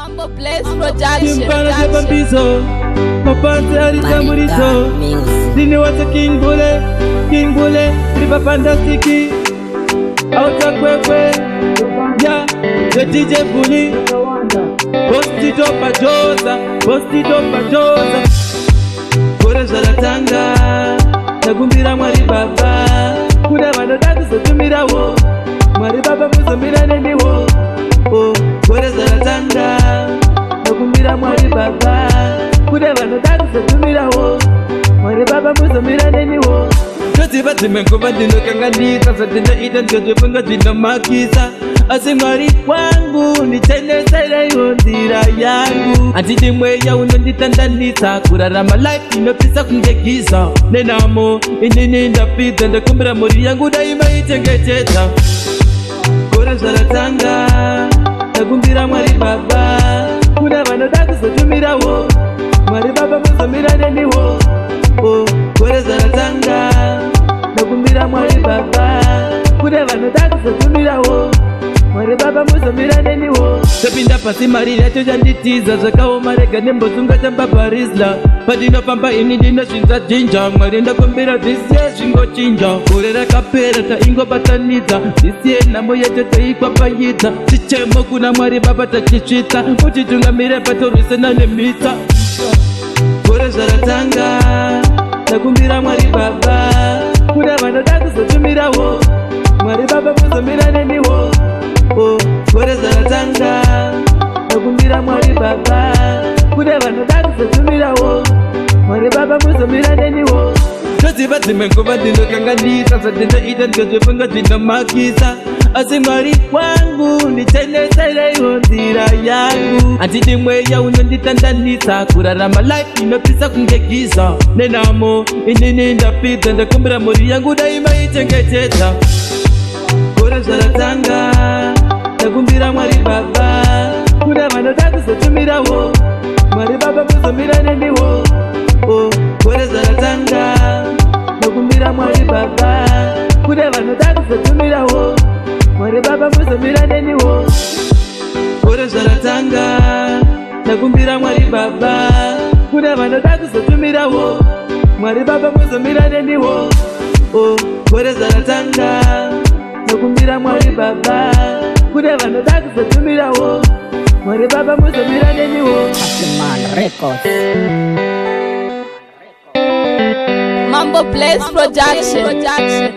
MAMBO Bless Production. Timpana de bambizo, mapanze arita murito. Dini wata King Bule, riba pandastiki. Auta kwekwe, ya, the DJ Bully. Postido pajoza. Gore Zvaratanga, ndakumbira mwari baba. Kuda vanoda kuzotumira wo, mwari baba muzomira neniwo. Oh, Gore Zvaratanga, ndakumbira mwari baba. Kuda vanoda kuzotumira wo, mwari baba muzomira neniwo. Toziva dzimwe nguva ndinokanganisa zvandinoita ndozvofunga zvinomakisa. Asi mwari wangu nditendesereiwo nzira yangu. Handidi mweya unonditandanisa, kurarama life inopisa kunge giza. Nenamo inini ndapidza, ndakumbira mhuri yangu daima ichengetedza. Gore Zvaratanga, ndakumbira mwari baba. Kuna vanoda kuzotumirawo, mwari baba muzomira neniwo. Oh, Gore Zvaratanga, ndakumbira mwari baba. Kuna vanoda kuzotumirawo, mwari baba muzomira neniwo. Topinda pasi mari yacho chanditiza, zvakaoma rega nembotsunga chambabharizla. Padinofamba ini ndinosvinza jinja, mwari ndakumbira zvisiye zvingochinja. Gore rakapera taingobatanidza, zvisiye nhamo yacho taikwapayidza. Chichemo kuna mwari baba tachisvitsa, mutitungamire patorwisana nemitsa. Gore Zvaratanga, ndakumbira mwari baba. Kuna vanoda kuzotumirawo, mwari baba muzomira neniwo. Oh, Gore Zvaratanga, ndakumbira mwari baba. Kuna vanoda kuzotumirawo, mwari baba muzomira neniwo. Toziva dzimwe nguva ndinokanganisa, zvandinoita ndozvofunga zvinomakisa. Asi mwari wangu nditendesereiwo nzira yangu. Handidi mweya unonditandanisa, kurarama life inopisa kunge giza. Nenamo inini ndapidza, ndakumbira mhuri yangu daima ichengetedza. Gore Zvaratanga, ndakumbira mwari baba. Kuna vanoda kuzotumirawo, mwari baba muzomira neniwo. Oh, Gore Zvaratanga, ndakumbira mwari baba. Kuna vanoda kuzotumirawo, mwari baba muzomira neniwo. Gore Zvaratanga, ndakumbira mwari baba. Kuna vanoda kuzotumirawo, mwari baba muzomira neniwo. Oh, Gore Zvaratanga, ndakumbira mwari baba. Kuna vanoda kuzotumirawo, mwari baba muzomira neniwo. MAMBO Bless Production.